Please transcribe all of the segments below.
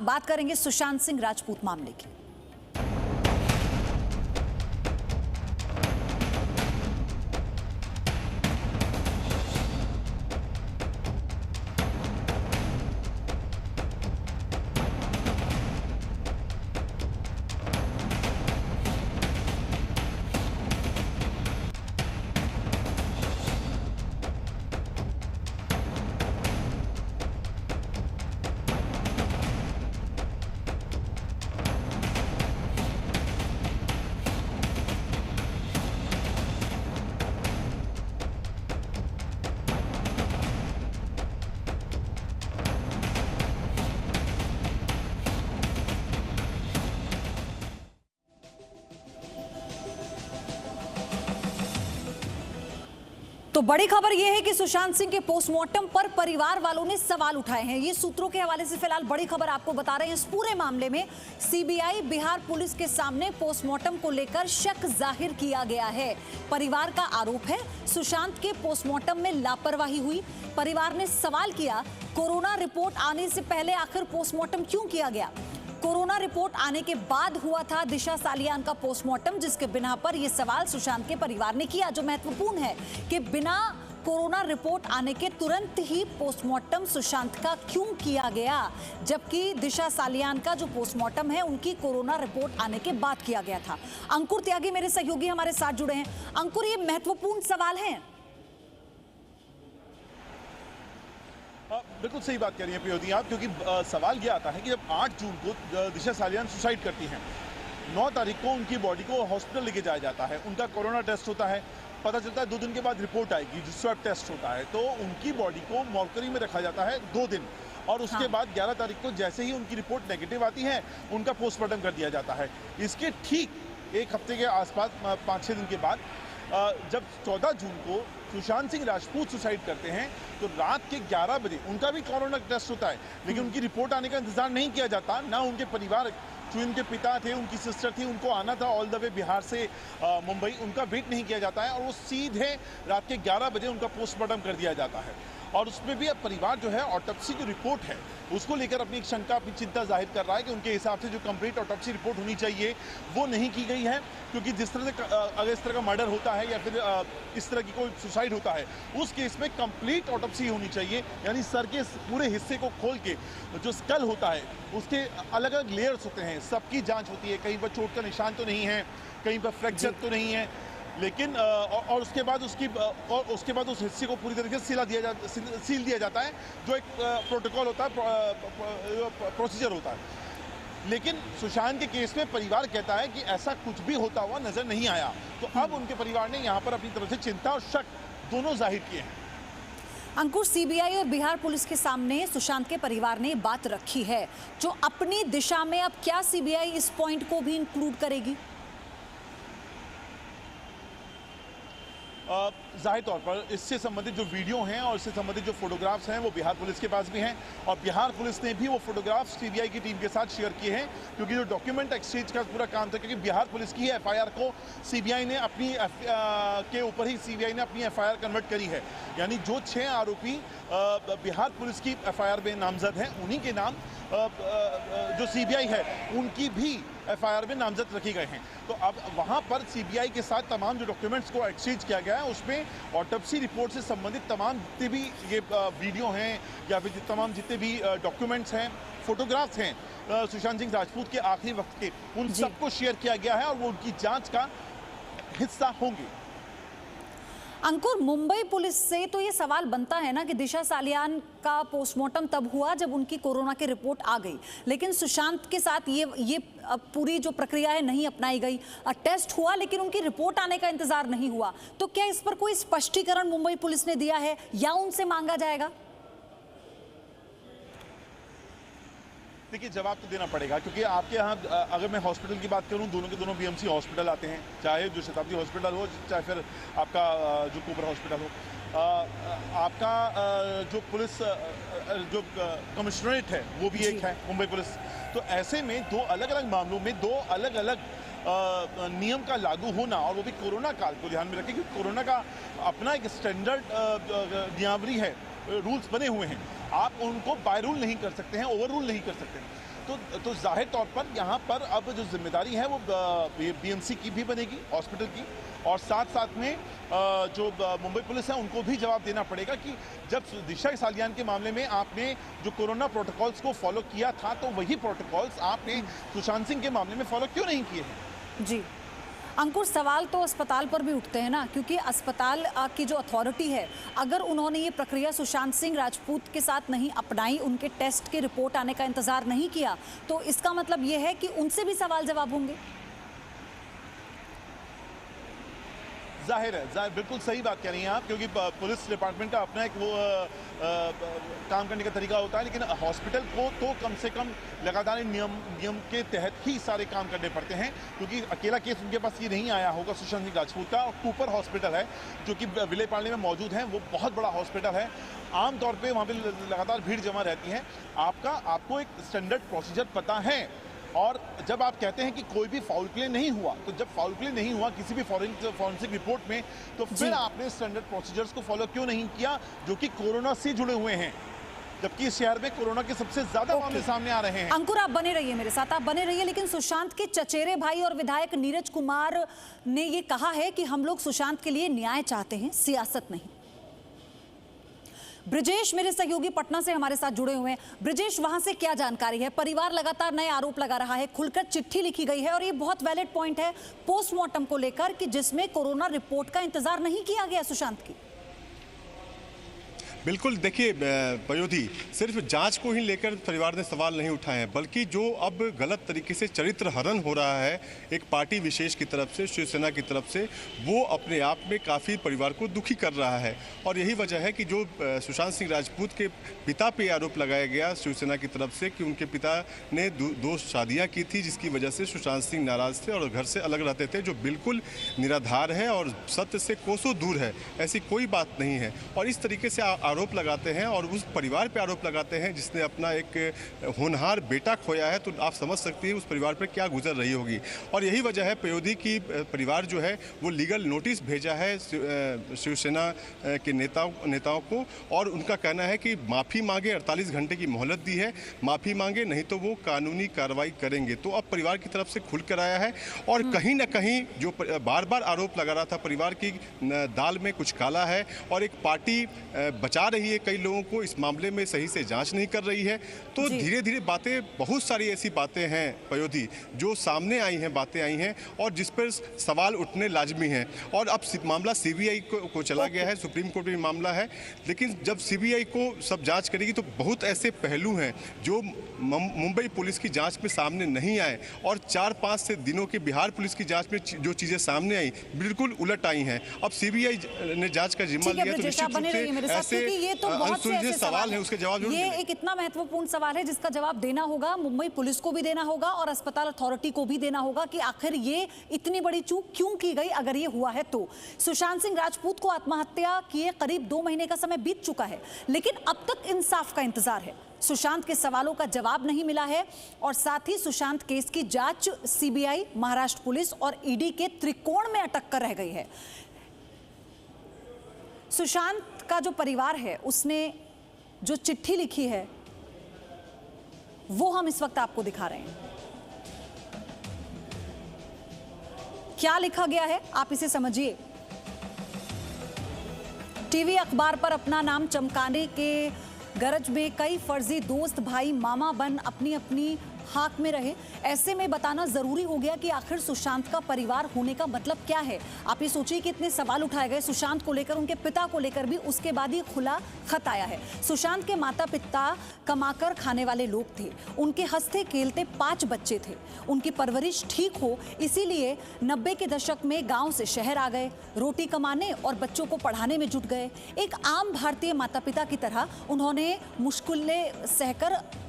बात करेंगे सुशांत सिंह राजपूत मामले की। तो बड़ी खबर यह है कि सुशांत सिंह के पोस्टमार्टम पर परिवार वालों ने सवाल उठाए हैं। ये सूत्रों के हवाले से फिलहाल बड़ी खबर आपको बता रहे हैं। इस पूरे मामले में सीबीआई बिहार पुलिस के सामने पोस्टमार्टम को लेकर शक जाहिर किया गया है। परिवार का आरोप है सुशांत के पोस्टमार्टम में लापरवाही हुई। परिवार ने सवाल किया, कोरोना रिपोर्ट आने से पहले आखिर पोस्टमार्टम क्यों किया गया? कोरोना रिपोर्ट आने के बाद हुआ था दिशा सालियान का पोस्टमार्टम, जिसके बिना पर यह सवाल सुशांत के परिवार ने किया। जो महत्वपूर्ण है कि बिना कोरोना रिपोर्ट आने के तुरंत ही पोस्टमार्टम सुशांत का क्यों किया गया, जबकि दिशा सालियान का जो पोस्टमार्टम है उनकी कोरोना रिपोर्ट आने के बाद किया गया था। अंकुर त्यागी मेरे सहयोगी हमारे साथ जुड़े हैं। अंकुर, ये महत्वपूर्ण सवाल है। बिल्कुल सही बात कह रही हैं प्रियोदी आप, क्योंकि सवाल यह आता है कि जब 8 जून को दिशा सालियान सुसाइड करती हैं, 9 तारीख को उनकी बॉडी को हॉस्पिटल लेके जाया जाता है, उनका कोरोना टेस्ट होता है, पता चलता है 2 दिन के बाद रिपोर्ट आएगी जो स्वैब टेस्ट होता है, तो उनकी बॉडी को मॉर्चरी में रखा जाता है 2 दिन, और उसके बाद 11 तारीख को जैसे ही उनकी रिपोर्ट नेगेटिव आती है उनका पोस्टमार्टम कर दिया जाता है। इसके ठीक 1 हफ्ते के आसपास 5-6 दिन के बाद जब 14 जून को सुशांत सिंह राजपूत सुसाइड करते हैं तो रात के 11 बजे उनका भी कोरोना टेस्ट होता है, लेकिन उनकी रिपोर्ट आने का इंतजार नहीं किया जाता। ना उनके परिवार, जो उनके पिता थे, उनकी सिस्टर थी, उनको आना था ऑल द वे बिहार से मुंबई, उनका वेट नहीं किया जाता है और वो सीधे रात के 11 बजे उनका पोस्टमार्टम कर दिया जाता है। और उसमें भी अब परिवार जो है ऑटोप्सी की रिपोर्ट है उसको लेकर अपनी एक शंका, अपनी चिंता जाहिर कर रहा है कि उनके हिसाब से जो कंप्लीट ऑटोप्सी रिपोर्ट होनी चाहिए वो नहीं की गई है, क्योंकि जिस तरह से अगर इस तरह का मर्डर होता है या फिर इस तरह की कोई सुसाइड होता है उस केस में कंप्लीट ऑटोप्सी होनी चाहिए, यानी सर के पूरे हिस्से को खोल के जो स्कल होता है उसके अलग अलग लेयर्स होते हैं, सबकी जाँच होती है, कहीं पर चोट का निशान तो नहीं है, कहीं पर फ्रैक्चर तो नहीं है, लेकिन और उसके बाद उस हिस्से को पूरी तरीके से सील दिया जाता है, जो एक प्रोटोकॉल होता है, प्रोसीजर होता है। लेकिन सुशांत के केस में परिवार कहता है कि ऐसा कुछ भी होता हुआ नजर नहीं आया। तो अब उनके परिवार ने यहाँ पर अपनी तरफ से चिंता और शक दोनों जाहिर किए हैं। अंकुर, सीबीआई और बिहार पुलिस के सामने सुशांत के परिवार ने बात रखी है, जो अपनी दिशा में अब क्या सीबीआई इस पॉइंट को भी इंक्लूड करेगी? जाहिर तौर पर इससे संबंधित जो वीडियो हैं और इससे संबंधित जो फोटोग्राफ्स हैं वो बिहार पुलिस के पास भी हैं, और बिहार पुलिस ने भी वो फोटोग्राफ्स सीबीआई की टीम के साथ शेयर किए हैं, क्योंकि जो डॉक्यूमेंट एक्सचेंज का पूरा काम था, क्योंकि बिहार पुलिस की एफआईआर को सीबीआई ने अपनी के ऊपर ही सीबीआई ने अपनी एफआईआर कन्वर्ट करी है, यानी जो 6 आरोपी बिहार पुलिस की एफआईआर में नामजद हैं उन्हीं के नाम जो सीबीआई है उनकी भी एफआईआर में नामजद रखे गए हैं। तो अब वहां पर सीबीआई के साथ तमाम जो डॉक्यूमेंट्स को एक्सचेंज किया गया है उसमें ऑटोप्सी रिपोर्ट से संबंधित तमाम जितने भी ये वीडियो हैं या फिर तमाम जितने भी डॉक्यूमेंट्स हैं, फोटोग्राफ्स हैं सुशांत सिंह राजपूत के आखिरी वक्त के, उन सबको शेयर किया गया है और वो उनकी जांच का हिस्सा होंगे। अंकुर, मुंबई पुलिस से तो ये सवाल बनता है ना कि दिशा सालियान का पोस्टमार्टम तब हुआ जब उनकी कोरोना की रिपोर्ट आ गई, लेकिन सुशांत के साथ ये पूरी जो प्रक्रिया है नहीं अपनाई गई। टेस्ट हुआ लेकिन उनकी रिपोर्ट आने का इंतजार नहीं हुआ, तो क्या इस पर कोई स्पष्टीकरण मुंबई पुलिस ने दिया है या उनसे मांगा जाएगा? देखिए, जवाब तो देना पड़ेगा, क्योंकि आपके यहाँ अगर मैं हॉस्पिटल की बात करूँ, दोनों के दोनों बीएमसी हॉस्पिटल आते हैं, चाहे जो शताब्दी हॉस्पिटल हो चाहे फिर आपका जो कोबरा हॉस्पिटल हो। आपका जो पुलिस जो कमिश्नरेट है वो भी एक है मुंबई पुलिस। तो ऐसे में 2 अलग अलग मामलों में 2 अलग अलग नियम का लागू होना, और वो भी कोरोना काल को ध्यान में रखें, क्योंकि कोरोना का अपना एक स्टैंडर्ड नियमावली है, रूल्स बने हुए हैं, आप उनको बाय रूल नहीं कर सकते हैं, ओवर रूल नहीं कर सकते हैं। तो जाहिर तौर पर यहाँ पर अब जो जिम्मेदारी है वो बीएमसी की भी बनेगी, हॉस्पिटल की, और साथ साथ में जो मुंबई पुलिस है उनको भी जवाब देना पड़ेगा कि जब दिशा सालियान के मामले में आपने जो कोरोना प्रोटोकॉल्स को फॉलो किया था तो वही प्रोटोकॉल्स आपने सुशांत सिंह के मामले में फॉलो क्यों नहीं किए हैं। जी अंकुर, सवाल तो अस्पताल पर भी उठते हैं ना, क्योंकि अस्पताल की जो अथॉरिटी है, अगर उन्होंने ये प्रक्रिया सुशांत सिंह राजपूत के साथ नहीं अपनाई, उनके टेस्ट की रिपोर्ट आने का इंतजार नहीं किया, तो इसका मतलब ये है कि उनसे भी सवाल जवाब होंगे। जाहिर है, बिल्कुल सही बात कह रही हैं आप, क्योंकि पुलिस डिपार्टमेंट का अपना एक वो काम करने का तरीका होता है, लेकिन हॉस्पिटल को तो कम से कम लगातार नियम के तहत ही सारे काम करने पड़ते हैं, क्योंकि अकेला केस उनके पास ये नहीं आया होगा सुशांत सिंह राजपूत का। और कूपर हॉस्पिटल है जो कि विलेपार्ले में मौजूद है, वो बहुत बड़ा हॉस्पिटल है, आमतौर पर वहाँ पर लगातार भीड़ जमा रहती है। आपको एक स्टैंडर्ड प्रोसीजर पता है, और जब आप कहते हैं कि कोई भी फाउल प्ले नहीं हुआ, तो जब फाउल प्ले नहीं हुआ किसी भी फॉरेंसिक रिपोर्ट में, तो फिर आपने स्टैंडर्ड प्रोसीजर्स को फॉलो क्यों नहीं किया जो कि कोरोना से जुड़े हुए हैं, जबकि इस शहर में कोरोना के सबसे ज्यादा मामले सामने आ रहे हैं। अंकुर, आप बने रहिए मेरे साथ, आप बने रहिए। लेकिन सुशांत के चचेरे भाई और विधायक नीरज कुमार ने ये कहा है कि हम लोग सुशांत के लिए न्याय चाहते हैं, सियासत नहीं। ब्रिजेश मेरे सहयोगी पटना से हमारे साथ जुड़े हुए हैं। ब्रिजेश, वहां से क्या जानकारी है? परिवार लगातार नए आरोप लगा रहा है, खुलकर चिट्ठी लिखी गई है, और ये बहुत वैलिड पॉइंट है पोस्टमार्टम को लेकर कि जिसमें कोरोना रिपोर्ट का इंतजार नहीं किया गया सुशांत की। बिल्कुल, देखिए पयोधी, सिर्फ जांच को ही लेकर परिवार ने सवाल नहीं उठाए हैं, बल्कि जो अब गलत तरीके से चरित्र हनन हो रहा है एक पार्टी विशेष की तरफ से, शिवसेना की तरफ से, वो अपने आप में काफ़ी परिवार को दुखी कर रहा है। और यही वजह है कि जो सुशांत सिंह राजपूत के पिता पे आरोप लगाया गया शिवसेना की तरफ से कि उनके पिता ने दो शादियाँ की थी, जिसकी वजह से सुशांत सिंह नाराज थे और घर से अलग रहते थे, जो बिल्कुल निराधार है और सत्य से कोसों दूर है। ऐसी कोई बात नहीं है। और इस तरीके से आरोप लगाते हैं और उस परिवार पे आरोप लगाते हैं जिसने अपना एक होनहार बेटा खोया है, तो आप समझ सकती हैं उस परिवार पे क्या गुजर रही होगी। और यही वजह है पयोधी की परिवार जो है वो लीगल नोटिस भेजा है शिवसेना के नेताओं को, और उनका कहना है कि माफ़ी मांगे, 48 घंटे की मोहलत दी है, माफ़ी मांगे नहीं तो वो कानूनी कार्रवाई करेंगे। तो अब परिवार की तरफ से खुल कर आया है, और कहीं ना कहीं जो बार बार आरोप लगा रहा था परिवार की दाल में कुछ काला है, और एक पार्टी बचा रही है कई लोगों को, इस मामले में सही से जांच नहीं कर रही है। तो धीरे धीरे बातें, बहुत सारी ऐसी बातें हैं पयोधी जो सामने आई हैं, बातें आई हैं, और जिस पर सवाल उठने लाजमी हैं। और अब मामला सीबीआई को चला गया है, सुप्रीम कोर्ट में मामला है, लेकिन जब सीबीआई को सब जांच करेगी तो बहुत ऐसे पहलू हैं जो मुंबई पुलिस की जांच में सामने नहीं आए, और 4-5 से दिनों के बिहार पुलिस की जांच में जो चीजें सामने आई बिल्कुल उलट आई हैं। अब सीबीआई ने जांच का जिम्मा लिया, तो निश्चित रूप से ऐसे ये तो बहुत से ऐसे सवाल है, उसके जवाब ये एक इतना महत्वपूर्ण सवाल है जिसका जवाब देना होगा, मुंबई पुलिस को भी देना होगा और अस्पताल अथॉरिटी को भी देना होगा कि आखिर ये इतनी बड़ी चूक क्यों की गई, अगर ये हुआ है तो। सुशांत सिंह राजपूत को आत्महत्या किए करीब 2 महीने का समय बीत चुका है, लेकिन अब तक इंसाफ का इंतजार है। सुशांत के सवालों का जवाब नहीं मिला है, और साथ ही सुशांत केस की जांच सीबीआई, महाराष्ट्र पुलिस और ईडी के त्रिकोण में अटक कर रह गई है। सुशांत का जो परिवार है उसने जो चिट्ठी लिखी है वो हम इस वक्त आपको दिखा रहे हैं। क्या लिखा गया है आप इसे समझिए। टीवी अखबार पर अपना नाम चमकाने के गरज में कई फर्जी दोस्त भाई मामा बन अपनी अपनी हाक में रहे। ऐसे में बताना जरूरी हो गया कि आखिर सुशांत का परिवार होने का मतलब क्या है। आप ये सोचिए कि इतने सवाल उठाए गए सुशांत को लेकर, उनके पिता को लेकर भी, उसके बाद ही खुला खत आया है। सुशांत के माता पिता कमाकर खाने वाले लोग थे, उनके हंसते खेलते 5 बच्चे थे, उनकी परवरिश ठीक हो इसीलिए 90 के दशक में गांव से शहर आ गए, रोटी कमाने और बच्चों को पढ़ाने में जुट गए। एक आम भारतीय माता पिता की तरह उन्होंने मुश्किलें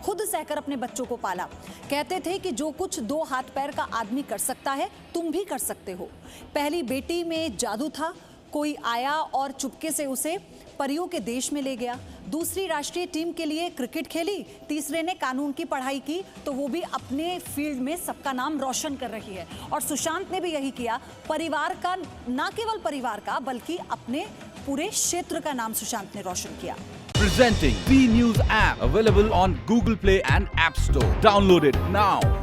खुद सहकर अपने बच्चों को पाला। कहते थे कि जो कुछ 2 हाथ पैर का आदमी कर सकता है तुम भी कर सकते हो। पहली बेटी में जादू था, कोई आया और चुपके से उसे परियों के देश में ले गया। दूसरी राष्ट्रीय टीम के लिए क्रिकेट खेली, तीसरे ने कानून की पढ़ाई की, तो वो भी अपने फील्ड में सबका नाम रोशन कर रही है। और सुशांत ने भी यही किया, परिवार का, ना केवल परिवार का बल्कि अपने पूरे क्षेत्र का नाम सुशांत ने रोशन किया। Presenting B News app, available on Google Play and App Store. Download it now.